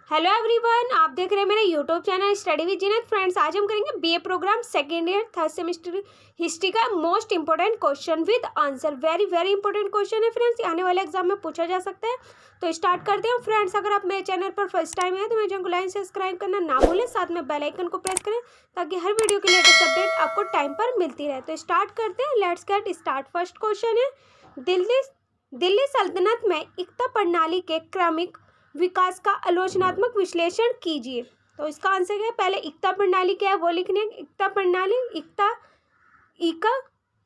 Hello everyone, आप देख रहे हैं मेरे YouTube channel study with Zeenat. Friends, आज हम करेंगे BA programme second year third semester history का most important question with answer. Very very important question है फ्रेंड्स, आने वाले एग्जाम में पूछा जा सकता है। तो स्टार्ट करते हैं फ्रेंड्स। अगर आप मेरे चैनल पर फर्स्ट टाइम है तो मेरे चैनल को लाइन सब्सक्राइब करना ना भूलें, साथ में बेल आइकन को प्रेस करें ताकि हर वीडियो की लेटेस्ट अपडेट आपको टाइम पर मिलती रहे। तो स्टार्ट करते हैं, let's get start. First question है, दिल्ली सल्तनत में इक्ता प्रणाली के क्रमिक विकास का आलोचनात्मक विश्लेषण कीजिए। तो इसका आंसर है, पहले इक्ता प्रणाली क्या है वो लिखने। इक्ता प्रणाली,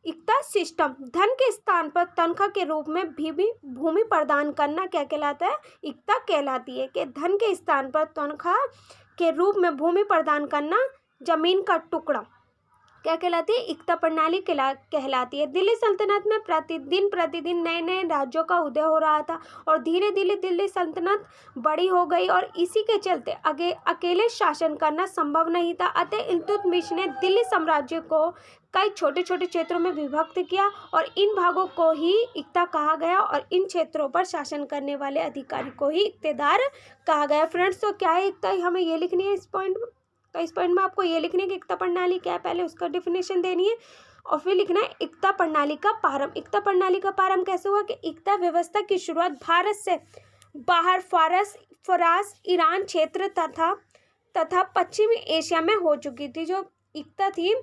इक्ता सिस्टम, धन के स्थान पर तनख्वाह के रूप में भी भूमि प्रदान करना क्या कहलाता है? इक्ता कहलाती है। कि धन के स्थान पर तनख्वाह के रूप में भूमि प्रदान करना, जमीन का टुकड़ा क्या कहलाती है? इक्ता प्रणाली कहलाती है। दिल्ली सल्तनत में प्रतिदिन नए नए राज्यों का उदय हो रहा था और धीरे धीरे दिल्ली सल्तनत बड़ी हो गई और इसी के चलते अकेले शासन करना संभव नहीं था। अतः इल्तुतमिश ने दिल्ली साम्राज्य को कई छोटे छोटे क्षेत्रों में विभक्त किया और इन भागों को ही इक्ता कहा गया और इन क्षेत्रों पर शासन करने वाले अधिकारी को ही इक्तेदार कहा गया। फ्रेंड्स, तो क्या है इक्ता, हमें ये लिखनी है इस पॉइंट में। तो इस पॉइंट में आपको ये लिखने की इक्ता प्रणाली क्या है, पहले उसका डिफिनेशन देनी है और फिर लिखना है इक्ता प्रणाली का प्रारंभ। इक्ता प्रणाली का प्रारंभ कैसे हुआ? कि इक्ता व्यवस्था की शुरुआत भारत से बाहर फारस ईरान क्षेत्र तथा पश्चिमी एशिया में हो चुकी थी। जो इक्ता थी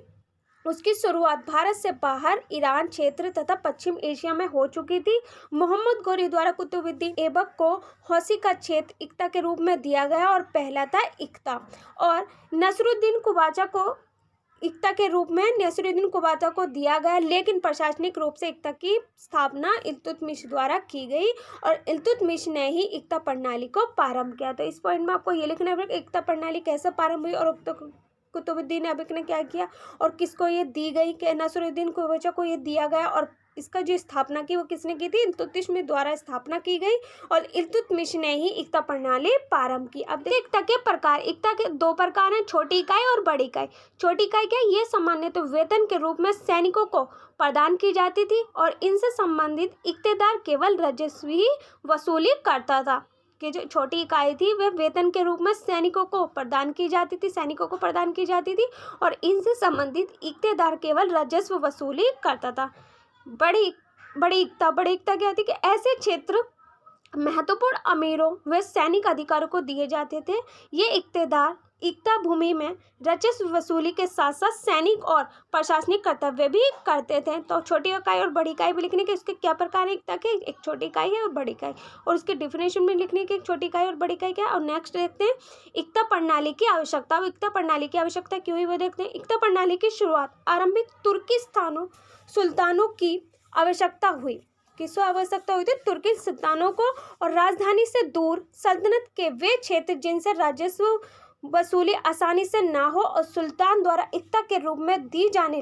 उसकी शुरुआत भारत से बाहर ईरान क्षेत्र तथा पश्चिम एशिया में हो चुकी थी। मोहम्मद गोरी द्वारा कुतुबुद्दीन ऐबक को हौसी का क्षेत्र इक्ता के रूप में दिया गया और पहला था इक्ता। और नसरुद्दीन कुबाचा को इक्ता के रूप में को दिया गया, लेकिन प्रशासनिक रूप से इक्ता की स्थापना इल्तुतमिश द्वारा की गई और इल्तुतमिश ने ही इक्ता प्रणाली को प्रारंभ किया। तो इस पॉइंट में आपको ये लिखना है इक्ता प्रणाली कैसे प्रारंभ हुई और कुतुबुद्दीन ऐबक ने क्या किया और किसको ये दी गई। कि नसरुद्दीन कुबाचा को ये दिया गया और इसका जो स्थापना की वो किसने की थी? इल्तुतमिश द्वारा स्थापना की गई और इल्तुतमिश ने ही इक्ता प्रणाली प्रारंभ की। अब देखिए इक्ता के प्रकार। इक्ता के दो प्रकार हैं, छोटी इकाई और बड़ी इकाई। छोटी इकाई क्या है? ये सामान्यतः वेतन के रूप में सैनिकों को प्रदान की जाती थी और इनसे संबंधित इक्तेदार केवल राजस्व ही वसूली करता था। कि जो छोटी इकाई थी वह वेतन के रूप में सैनिकों को प्रदान की जाती थी और इनसे संबंधित इक्तेदार केवल राजस्व वसूली करता था। बड़ी इक्ता क्या थी? कि ऐसे क्षेत्र महत्वपूर्ण अमीरों व सैनिक अधिकारों को दिए जाते थे। ये इक्तेदार इक्ता भूमि में राजस्व वसूली के साथ साथ सैनिक और प्रशासनिक कर्तव्य भी करते थे। तो छोटी इकाई और बड़ी इकाई भी लिखने के इसके क्या प्रकार है इक्ता के? एक छोटी इकाई है और बड़ी इकाई, और उसके डिफिनेशन में लिखने की एक छोटी इकाई और बड़ी इकाई क्या है। और नेक्स्ट देखते हैं इक्ता प्रणाली की आवश्यकता। अब इक्ता प्रणाली की आवश्यकता क्यों हुई वो देखते हैं। इक्ता प्रणाली की शुरुआत आरंभिक तुर्की सुल्तानों की आवश्यकता हुई। किसको आवश्यकता हुई थी? तुर्की सुल्तानों को, और राजधानी से दूर सल्तनत के वे क्षेत्र जिनसे राजस्व वसूली आसानी से ना हो और सुल्तान द्वारा इक्ता के रूप में दी जाने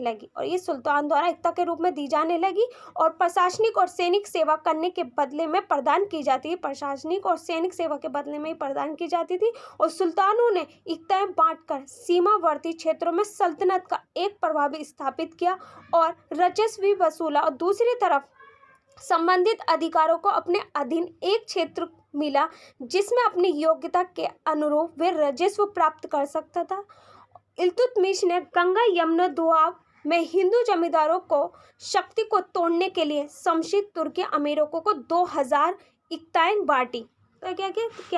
लगी। और प्रशासनिक और सैनिक सेवा करने के बदले में प्रदान की जाती है। प्रशासनिक और सैनिक सेवा के बदले में ही प्रदान की जाती थी और सुल्तानों ने इक्ताएं बांटकर सीमावर्ती क्षेत्रों में सल्तनत का एक प्रभावी स्थापित किया और राजस्व भी वसूला। और दूसरी तरफ संबंधित अधिकारों को अपने अधीन एक क्षेत्र मिला जिसमें अपनी योग्यता के अनुरूप वे राजस्व प्राप्त कर सकता था। इल्तुतमिश ने गंगा यमुना दोआब में हिंदू जमींदारों को शक्ति को तोड़ने के लिए शमशीर तुर्की अमीरों को 2000 इक्ताएं बांटी। तो क्या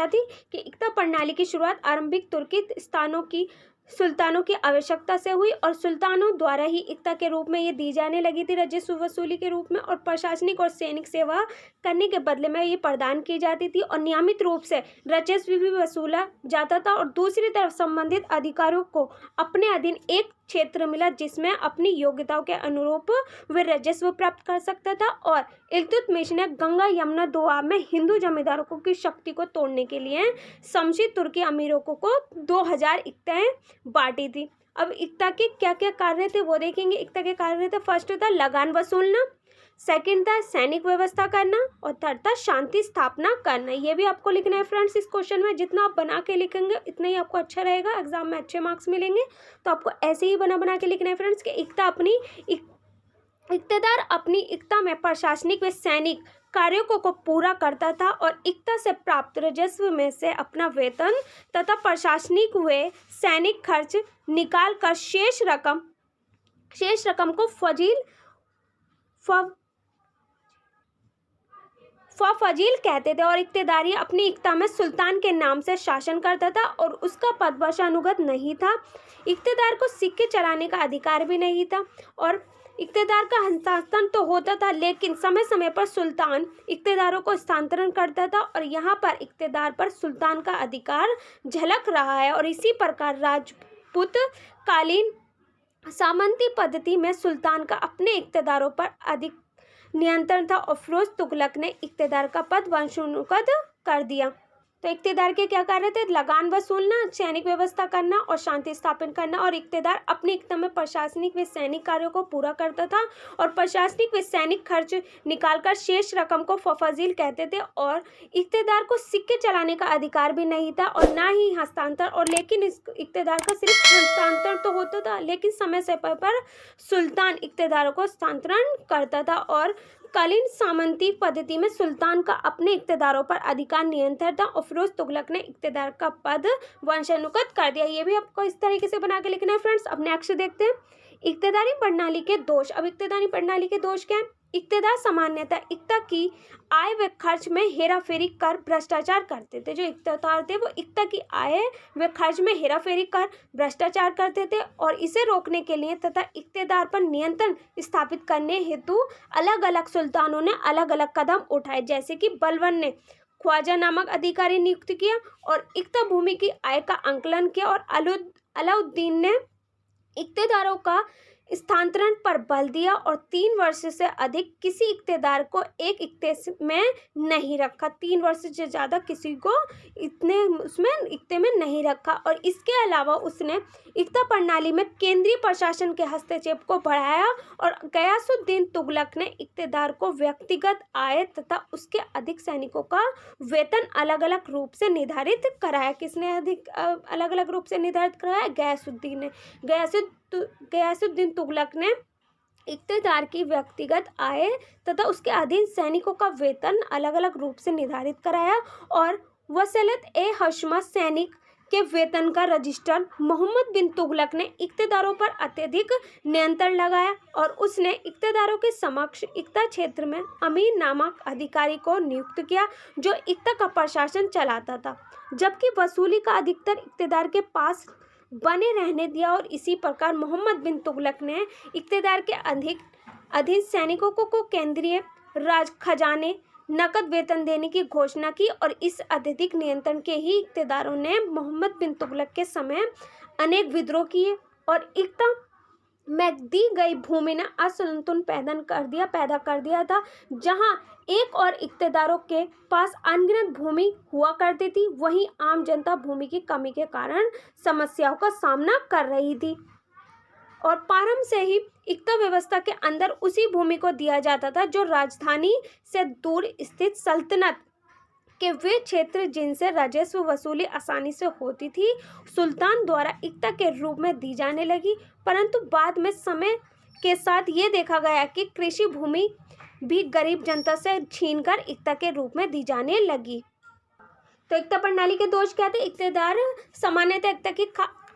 थी? कि इक्ता प्रणाली की शुरुआत आरंभिक तुर्की सुल्तानों की आवश्यकता से हुई और सुल्तानों द्वारा ही इक्ता के रूप में ये दी जाने लगी थी राजस्व वसूली के रूप में, और प्रशासनिक और सैनिक सेवा करने के बदले में ये प्रदान की जाती थी और नियमित रूप से राजस्व भी वसूला जाता था। और दूसरी तरफ संबंधित अधिकारियों को अपने अधीन एक क्षेत्र मिला जिसमें अपनी योग्यताओं के अनुरूप वे राजस्व प्राप्त कर सकता था। और इल्तुतमिश ने गंगा यमुना दोआब में हिंदू जमींदारों की शक्ति को तोड़ने के लिए शमशीर तुर्की अमीरों को 2000 इक्ताएं बांटी थी। अब इक्ता के क्या क्या कार्य थे वो देखेंगे। इक्ता के कार्य थे, फर्स्ट था लगान वसूलना, सेकंड था सैनिक व्यवस्था करना और थर्ड था शांति स्थापना करना। ये भी आपको लिखना है फ्रेंड्स इस क्वेश्चन में। जितना आप बना के लिखेंगे इतना ही आपको अच्छा रहेगा, एग्जाम में अच्छे मार्क्स मिलेंगे। तो आपको ऐसे ही बना के लिखना है फ्रेंड्स कि इक्तेदार अपनी इक्ता में प्रशासनिक व सैनिक कार्यों को पूरा करता था और इक्ता से प्राप्त राजस्व में से अपना वेतन तथा प्रशासनिक व सैनिक खर्च निकाल कर शेष रकम को फजील कहते थे। और इक्तेदारी अपनी इक्ता में सुल्तान के नाम से शासन करता था और उसका पदवशानुगत नहीं था। इक्तेदार को सिक्के चलाने का अधिकार भी नहीं था और इक्तेदार का हस्तांतरण तो होता था, लेकिन समय समय पर सुल्तान इक्तेदारों को हस्तांतरण करता था और यहाँ पर इक्तेदार पर सुल्तान का अधिकार झलक रहा है। और इसी प्रकार राजपूत कालीन सामंती पद्धति में सुल्तान का अपने इक्तेदारों पर अधिक नियंत्रण था और फिरोज तुगलक ने इक्तेदार का पद वंशानुगत कर दिया। तो इक्तेदार के क्या कार्य थे? लगान वसूलना, सैनिक व्यवस्था करना और शांति स्थापित करना। और इक्तेदार अपनी इक्ता में प्रशासनिक व सैनिक कार्यों को पूरा करता था और प्रशासनिक व सैनिक खर्च निकालकर शेष रकम को फजील कहते थे। और इक्तेदार को सिक्के चलाने का अधिकार भी नहीं था और ना ही हस्तांतरण, और लेकिन इस इक्तेदार का सिर्फ हस्तांतरण तो होता था, लेकिन समय समय पर सुल्तान इक्तेदारों को हस्तांतरण करता था। और कालीन सामंती पद्धति में सुल्तान का अपने इक्तेदारों पर अधिकार नियंत्रण था और फिरोज तुगलक ने इक्तेदार का पद वंशानुगत कर दिया। ये भी आपको इस तरीके से बना के लिखना है फ्रेंड्स। अब नेक्स्ट देखते हैं इक्तेदारी प्रणाली के दोष। अब इक्तेदारी प्रणाली के दोष क्या है? इक्तेदार सामान्यतः इक्ता की आय व खर्च में हेराफेरी कर भ्रष्टाचार करते थे। जो इक्तेदार थे वो इक्ता की आय व खर्च में हेराफेरी कर भ्रष्टाचार करते थे और इसे रोकने के लिए तथा इक्तेदार पर नियंत्रण स्थापित करने हेतु अलग अलग सुल्तानों ने अलग अलग कदम उठाए। जैसे कि बलबन ने ख्वाजा नामक अधिकारी नियुक्त किया और इक्ता भूमि की आय का आंकलन किया और अलाउद्दीन ने इक्तेदारों का स्थानांतरण पर बल दिया और 3 वर्ष से अधिक किसी इक्तेदार को एक इक्ते में नहीं रखा। 3 वर्ष से ज़्यादा किसी को इक्ते में नहीं रखा। और इसके अलावा उसने इक्ता प्रणाली में केंद्रीय प्रशासन के हस्तक्षेप को बढ़ाया और गयासुद्दीन तुगलक ने इक्तेदार को व्यक्तिगत आय तथा उसके अधिक सैनिकों का वेतन अलग अलग रूप से निर्धारित कराया। किसने अलग अलग रूप से निर्धारित कराया? गयासुद्दीन ने। गयासुद्दीन तुगलक ने इक्तेदार की व्यक्तिगत आय तथा उसके अधीन सैनिकों का वेतन अलग अलग रूप से निर्धारित कराया और वसलत-ए-हशमा सैनिक के वेतन का रजिस्टर मोहम्मद बिन तुगलक ने इक्तेदारों पर अत्यधिक नियंत्रण लगाया और उसने इक्तेदारों के समक्ष इक्ता क्षेत्र में अमीर नामक अधिकारी को नियुक्त किया जो इक्ता का प्रशासन चलाता था, जबकि वसूली का अधिकतर इक्तेदार के पास बने रहने दिया। और इसी प्रकार मोहम्मद बिन तुगलक ने इक्तेदार के अधीन सैनिकों को केंद्रीय राज खजाने नकद वेतन देने की घोषणा की और इस अत्यधिक नियंत्रण के ही इक्तेदारों ने मोहम्मद बिन तुगलक के समय अनेक विद्रोह किए और इक्ता में दी गई भूमि ने असंतुलन पैदा कर दिया था। जहां एक और इक्तेदारों के पास अनगिनत भूमि हुआ करती थी, वहीं आम जनता भूमि की कमी के कारण समस्याओं का सामना कर रही थी और प्रारंभ से ही इक्ता व्यवस्था के अंदर उसी भूमि को दिया जाता था जो राजधानी से दूर स्थित सल्तनत के वे क्षेत्र जिनसे राजस्व वसूली आसानी से होती थी सुल्तान द्वारा इक्ता के रूप में दी जाने लगी। परंतु बाद में समय के साथ ये देखा गया कि कृषि भूमि भी गरीब जनता से छीनकर इक्ता के रूप में दी जाने लगी। तो इक्ता प्रणाली के दोष क्या थे? इक्तेदार सामान्यतः इक्ता की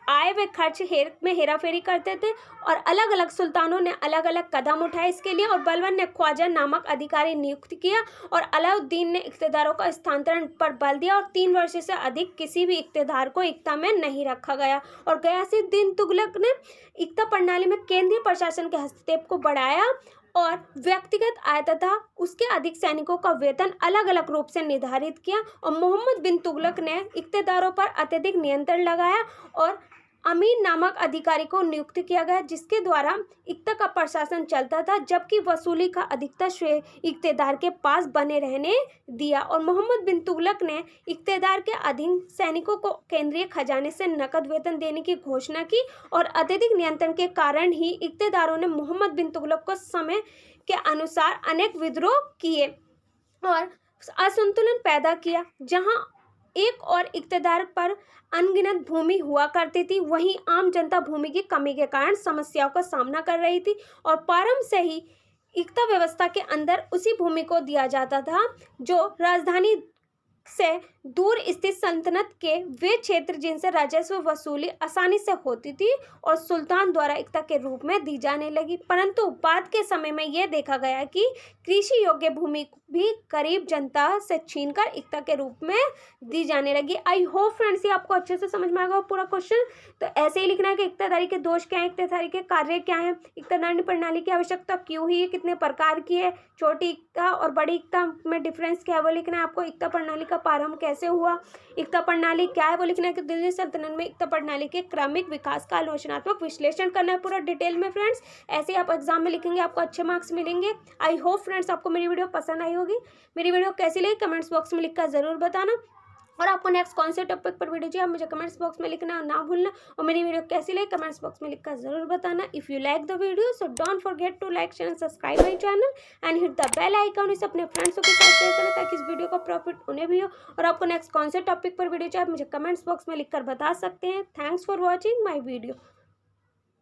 आय व खर्च में हेराफेरी करते थे और अलग अलग सुल्तानों ने अलग अलग कदम उठाए इसके लिए। और बलबन ने ख्वाजा नामक अधिकारी नियुक्त किया और अलाउद्दीन ने इक्तेदारों का स्थानांतरण पर बल दिया और 3 वर्ष से अधिक किसी भी इक्तेदार को इक्ता में नहीं रखा गया। और गयासुद्दीन तुगलक ने इक्ता प्रणाली में केंद्रीय प्रशासन के हस्तक्षेप को बढ़ाया और व्यक्तिगत आय तथा उसके अधिक सैनिकों का वेतन अलग अलग रूप से निर्धारित किया और मोहम्मद बिन तुगलक ने इक्तेदारों पर अत्यधिक नियंत्रण लगाया और अमीर नामक अधिकारी को नियुक्त किया गया जिसके द्वारा इक्ता का प्रशासन चलता था, जबकि वसूली का अधिकतर श्रेय इक्तेदार के पास बने रहने दिया। और मोहम्मद बिन तुगलक ने इक्तेदार के अधीन सैनिकों को केंद्रीय खजाने से नकद वेतन देने की घोषणा की और अत्यधिक नियंत्रण के कारण ही इक्तेदारों ने मोहम्मद बिन तुगलक को समय के अनुसार अनेक विद्रोह किए और असंतुलन पैदा किया। जहां एक और इक्तेदार पर अनगिनत भूमि हुआ करती थी, वहीं आम जनता भूमि की कमी के कारण समस्याओं का सामना कर रही थी और प्रारंभ से ही एकता व्यवस्था के अंदर उसी भूमि को दिया जाता था जो राजधानी से दूर स्थित सल्तनत के वे क्षेत्र जिनसे राजस्व वसूली आसानी से होती थी और सुल्तान द्वारा एकता के रूप में दी जाने लगी। परंतु बाद के समय में यह देखा गया कि कृषि योग्य भूमि भी गरीब जनता से छीनकर एकता के रूप में दी जाने लगी। आई होप फ्रेंड्स ये आपको अच्छे से समझ में आएगा पूरा क्वेश्चन। तो ऐसे ही लिखना है कि एकताधारी के दोष क्या है, एकताधारी के कार्य क्या है, एकताधारी प्रणाली की आवश्यकता क्यों हुई है, कितने प्रकार की है, छोटी एकता और बड़ी एकता में डिफरेंस क्या है वो लिखना है आपको। एकता प्रणाली का प्रारंभ कैसे हुआ, एकता प्रणाली क्या है वो लिखना है कि दिल्ली सल्तनत में एकता प्रणाली के क्रमिक विकास का आलोचनात्मक विश्लेषण करना है पूरा डिटेल में फ्रेंड्स। ऐसे आप एग्जाम में लिखेंगे आपको अच्छे मार्क्स मिलेंगे। आई होप फ्रेंड्स आपको मेरी वीडियो पसंद आई होगी। मेरी वीडियो कैसी लगी कमेंट्स बॉक्स में लिखकर जरूर बताना, और आपको नेक्स्ट कौन से टॉपिक पर वीडियो चाहिए आप मुझे कमेंट्स बॉक्स में लिखना ना भूलना, और मेरी वीडियो कैसी लगी कमेंट्स बॉक्स में लिखकर जरूर बताना। If you like the video so don't forget to like share and subscribe my channel and hit the bell icon. इसे अपने फ्रेंड्सों के साथ शेयर करें ताकि इस वीडियो का प्रॉफिट उन्हें भी हो। और आपको नेक्स्ट कौन से टॉपिक पर वीडियो चाहिए आप मुझे कमेंट्स बॉक्स में लिखकर बता सकते हैं। Thanks for watching my video.